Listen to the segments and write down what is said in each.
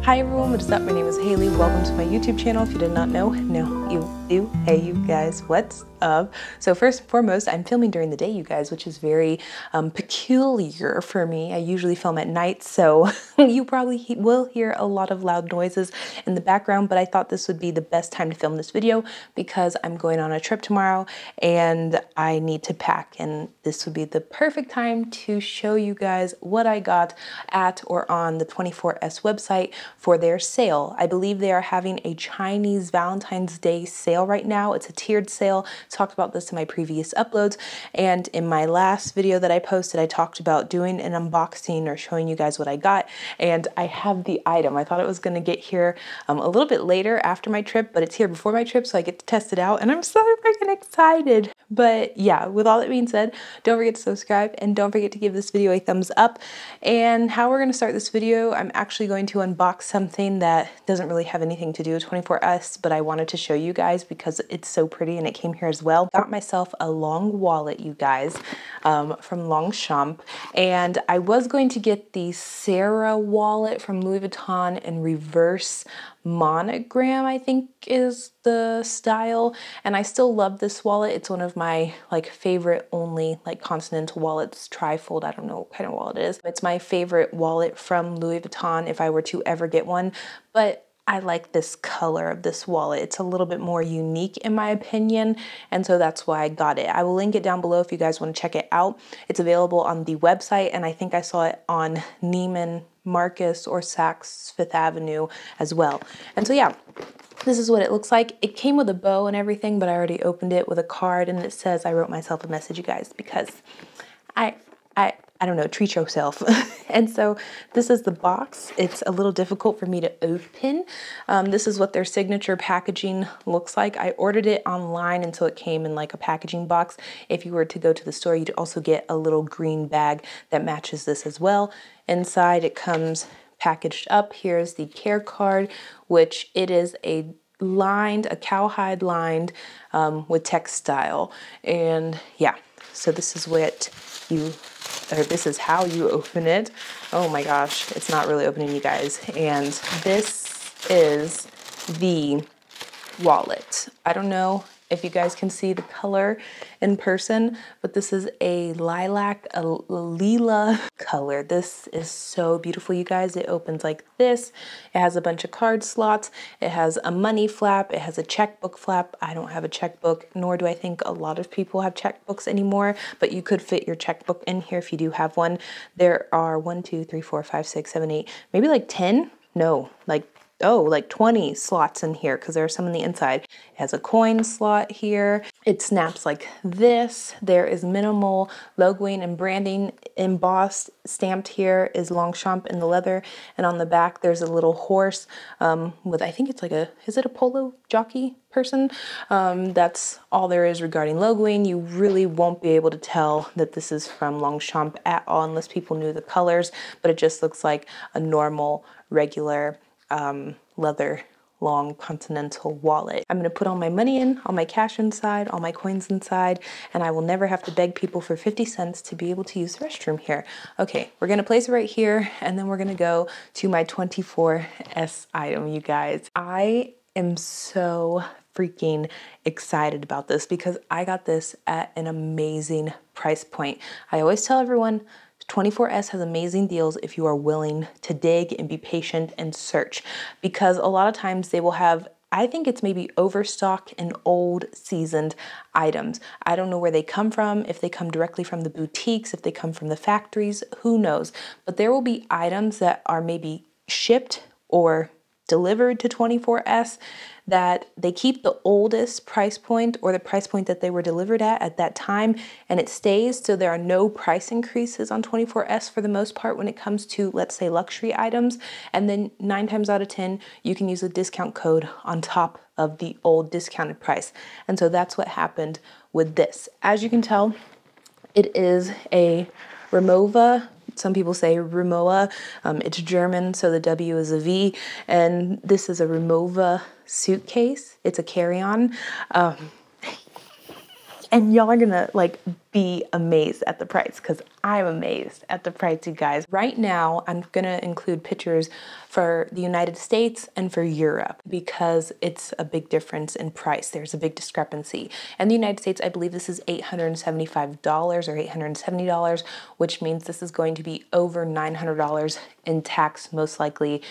Hi everyone, what is up? My name is Haley. Welcome to my YouTube channel. If you did not know, now you do. Hey you guys, what's up? So first and foremost, I'm filming during the day, you guys, which is very peculiar for me. I usually film at night, so you probably will hear a lot of loud noises in the background, but I thought this would be the best time to film this video because I'm going on a trip tomorrow and I need to pack, and this would be the perfect time to show you guys what I got at or on the 24S website for their sale. I believe they are having a Chinese Valentine's Day sale right now. It's a tiered sale. I talked about this in my previous uploads, and in my last video that I posted, I talked about doing an unboxing or showing you guys what I got, and I have the item. I thought it was going to get here a little bit later after my trip, but it's here before my trip, so I get to test it out, and I'm so freaking excited. But yeah, with all that being said, don't forget to subscribe and don't forget to give this video a thumbs up. And how we're going to start this video, I'm actually going to unbox something that doesn't really have anything to do with 24S, but I wanted to show you guys because it's so pretty and it came here as well. Got myself a long wallet, you guys, from Longchamp, and I was going to get the Sarah wallet from Louis Vuitton in reverse monogram, I think is the style, and I still love this wallet. It's one of my favorite only continental wallets, trifold, I don't know what kind of wallet it is. It's my favorite wallet from Louis Vuitton if I were to ever get one, but I like this color of this wallet. It's a little bit more unique in my opinion, and so that's why I got it. I will link it down below if you guys want to check it out. It's available on the website, and I think I saw it on Neiman Marcus or Saks Fifth Avenue as well. And so yeah, this is what it looks like. It came with a bow and everything, but I already opened it with a card, and it says I wrote myself a message, you guys, because I don't know, treat yourself. And so this is the box. It's a little difficult for me to open. This is what their signature packaging looks like. I ordered it online, and so it came in like a packaging box. If you were to go to the store, you'd also get a little green bag that matches this as well. Inside it comes packaged up. Here's the care card, which it is a cowhide lined with textile. And yeah, so this is this is how you open it. Oh my gosh, it's not really opening, you guys. And this is the wallet. I don't know if you guys can see the color in person, but this is a lila color. This is so beautiful, you guys. It opens like this. It has a bunch of card slots. It has a money flap. It has a checkbook flap. I don't have a checkbook, nor do I think a lot of people have checkbooks anymore, but you could fit your checkbook in here if you do have one. There are 1, 2, 3, 4, 5, 6, 7, 8, maybe like 10? No, like 20 slots in here because there are some on the inside. It has a coin slot here. It snaps like this. There is minimal logoing and branding embossed. Stamped here is Longchamp in the leather, and on the back there's a little horse with, I think it's is it a polo jockey person? That's all there is regarding logoing. You really won't be able to tell that this is from Longchamp at all unless people knew the colors, but it just looks like a normal, regular leather long continental wallet. I'm going to put all my money in, all my cash inside, all my coins inside, and I will never have to beg people for 50 cents to be able to use the restroom here. Okay, we're going to place it right here, and then we're going to go to my 24S item, you guys. I am so freaking excited about this because I got this at an amazing price point. I always tell everyone 24S has amazing deals if you are willing to dig and be patient and search, because a lot of times they will have, I think it's maybe overstock and old seasoned items. I don't know where they come from, if they come directly from the boutiques, if they come from the factories, who knows? But there will be items that are maybe shipped or delivered to 24S that they keep the oldest price point or the price point that they were delivered at that time, and it stays, so there are no price increases on 24S for the most part when it comes to, let's say, luxury items. And then 9 times out of 10 you can use a discount code on top of the old discounted price. And so that's what happened with this. As you can tell, it is a Rimowa. Some people say Rimowa. It's German, so the W is a V. And this is a Rimowa suitcase. It's a carry-on. And y'all are gonna like be amazed at the price, because I'm amazed at the price, you guys. Right now, I'm gonna include pictures for the United States and for Europe because it's a big difference in price. There's a big discrepancy. In the United States, I believe this is $875 or $870, which means this is going to be over $900 in tax, most likely,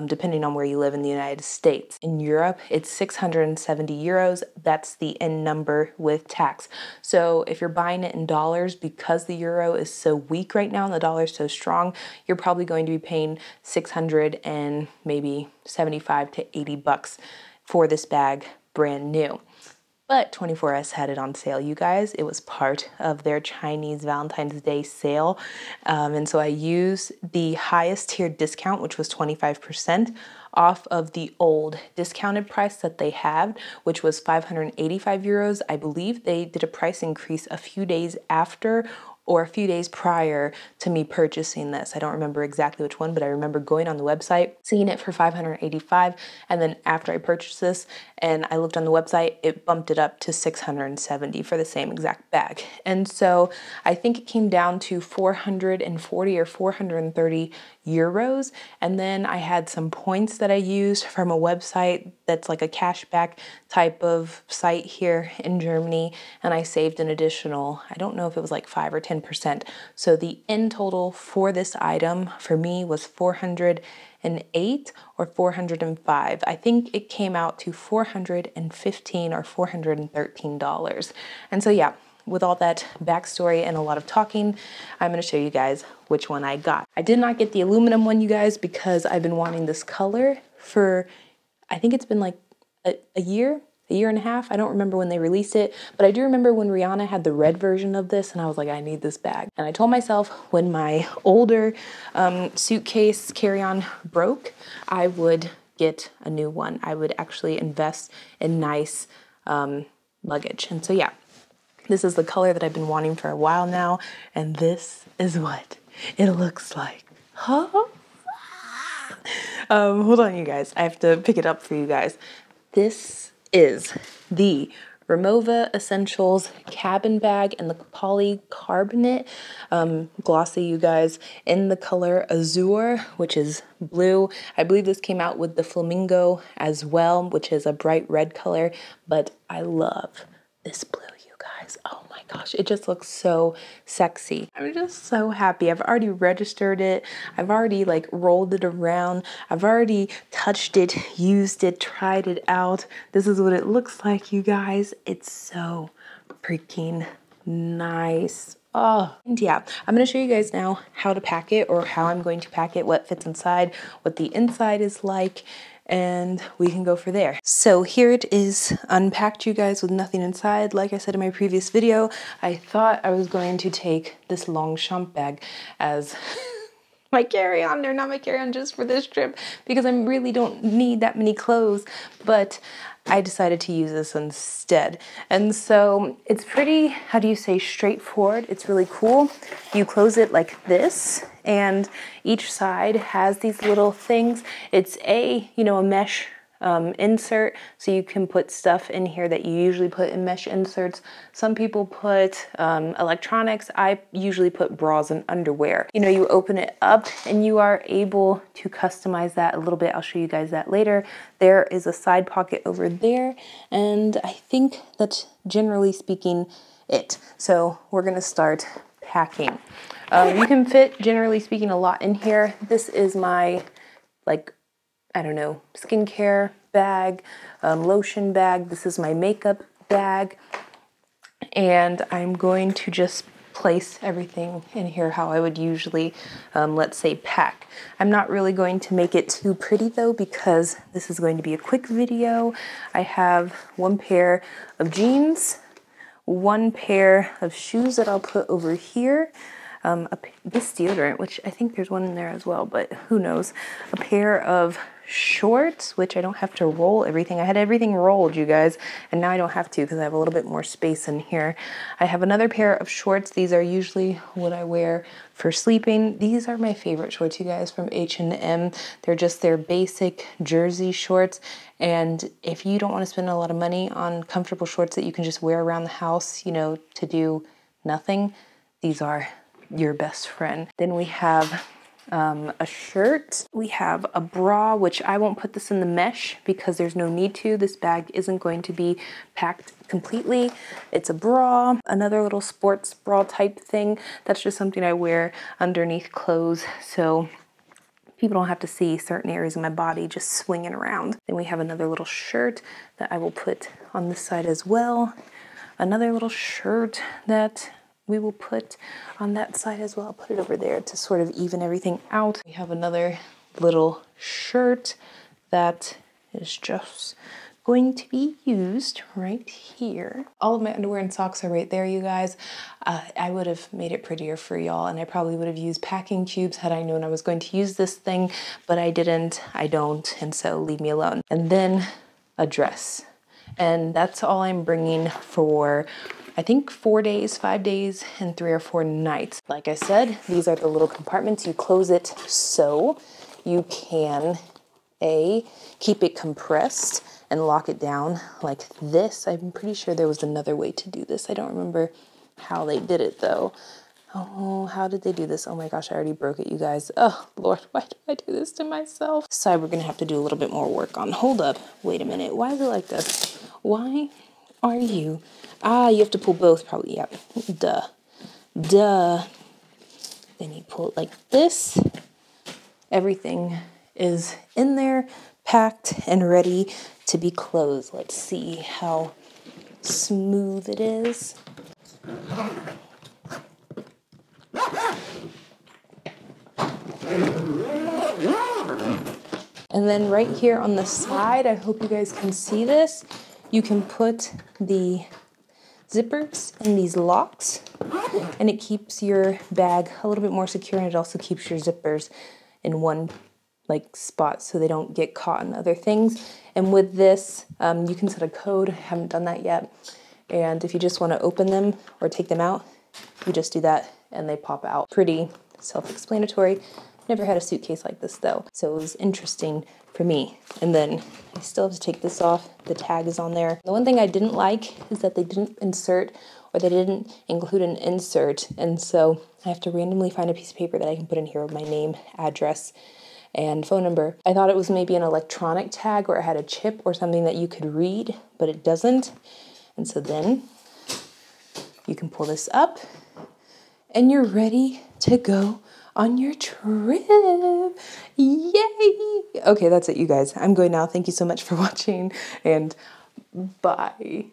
depending on where you live in the United States. In Europe, it's 670 euros. That's the end number with tax. So if you're buying it in dollars, because the euro is so weak right now and the dollar is so strong, you're probably going to be paying 600 and maybe 75 to 80 bucks for this bag, brand new. But 24S had it on sale, you guys. It was part of their Chinese Valentine's Day sale. And so I used the highest tier discount, which was 25% off of the old discounted price that they had, which was 585 euros. I believe they did a price increase a few days after or a few days prior to me purchasing this. I don't remember exactly which one, but I remember going on the website, seeing it for 585, and then after I purchased this and I looked on the website, it bumped it up to 670 for the same exact bag. And so I think it came down to 440 or 430 euros. And then I had some points that I used from a website that's like a cashback type of site here in Germany, and I saved an additional, I don't know if it was like 5 or 10%. So the end total for this item for me was 408 or 405. I think it came out to 415 or $413. And so yeah, with all that backstory and a lot of talking, I'm going to show you guys which one I got. I did not get the aluminum one, you guys, because I've been wanting this color for, I think it's been like a year and a half. I don't remember when they released it, but I do remember when Rihanna had the red version of this, and I was like, I need this bag. And I told myself when my older suitcase carry-on broke, I would get a new one. I would actually invest in nice luggage. And so yeah, this is the color that I've been wanting for a while now, and this is what it looks like. Huh? Hold on, you guys. I have to pick it up for you guys. This is the Rimowa Essentials Cabin Bag in the polycarbonate glossy, you guys, in the color Azure, which is blue. I believe this came out with the flamingo as well, which is a bright red color, but I love this blue, you guys. Oh my gosh, it just looks so sexy. I'm just so happy. I've already registered it. I've already like rolled it around. I've already touched it, used it, tried it out. This is what it looks like, you guys. It's so freaking nice. Oh, and yeah, I'm going to show you guys now how to pack it, or how I'm going to pack it, what fits inside, what the inside is like, and we can go for there. So here it is unpacked, you guys, with nothing inside. Like I said in my previous video, I thought I was going to take this Longchamp bag as my carry-on, or not my carry-on, just for this trip, because I really don't need that many clothes, but I decided to use this instead. And so it's pretty, how do you say, straightforward. It's really cool. You close it like this, and each side has these little things. It's a mesh insert, so you can put stuff in here that you usually put in mesh inserts. Some people put electronics. I usually put bras and underwear. You open it up and you are able to customize that a little bit. I'll show you guys that later. There is a side pocket over there, and I think that's generally speaking it. So we're gonna start packing. You can fit, generally speaking, a lot in here. This is my, skincare bag, lotion bag. This is my makeup bag. And I'm going to just place everything in here how I would usually, let's say, pack. I'm not really going to make it too pretty though, because this is going to be a quick video. I have one pair of jeans, one pair of shoes that I'll put over here. this deodorant, which I think there's one in there as well, but who knows. A pair of shorts, which I don't have to roll everything. I had everything rolled, you guys, and now I don't have to because I have a little bit more space in here. I have another pair of shorts. These are usually what I wear for sleeping. These are my favorite shorts, you guys, from H&M. They're just their basic jersey shorts, and if you don't want to spend a lot of money on comfortable shorts that you can just wear around the house, you know, to do nothing, these are your best friend. Then we have a shirt. We have a bra, which I won't put this in the mesh because there's no need to. This bag isn't going to be packed completely. It's a bra, another little sports bra type thing. That's just something I wear underneath clothes, so people don't have to see certain areas of my body just swinging around. Then we have another little shirt that I will put on this side as well. Another little shirt that we will put on that side as well. I'll put it over there to sort of even everything out. We have another little shirt that is just going to be used right here. All of my underwear and socks are right there, you guys. I would have made it prettier for y'all, and I probably would have used packing cubes had I known I was going to use this thing, but I didn't, I don't, and so leave me alone. And then a dress. And that's all I'm bringing for, I think, 4 days, 5 days, and 3 or 4 nights. Like I said, these are the little compartments. You close it so you can, keep it compressed and lock it down like this. I'm pretty sure there was another way to do this. I don't remember how they did it though. Oh, how did they do this? Oh my gosh, I already broke it, you guys. Oh Lord, why did I do this to myself? So we're gonna have to do a little bit more work on. Hold up, wait a minute. Why is it like this? Why are you? You have to pull both probably, yeah. Duh. Then you pull it like this. Everything is in there, packed and ready to be closed. Let's see how smooth it is. And then right here on the side, I hope you guys can see this, you can put the zippers in these locks, and it keeps your bag a little bit more secure, and it also keeps your zippers in one spot so they don't get caught in other things. And with this, you can set a code. I haven't done that yet. And if you just want to open them or take them out, you just do that and they pop out. Pretty self-explanatory. Never had a suitcase like this though, so it was interesting for me. And then I still have to take this off. The tag is on there. The one thing I didn't like is that they didn't insert, or they didn't include an insert, and so I have to randomly find a piece of paper that I can put in here with my name, address, and phone number. I thought it was maybe an electronic tag or it had a chip or something that you could read, but it doesn't. And so then you can pull this up and you're ready to go on your trip. Yay! Okay, that's it, you guys. I'm going now. Thank you so much for watching, and bye.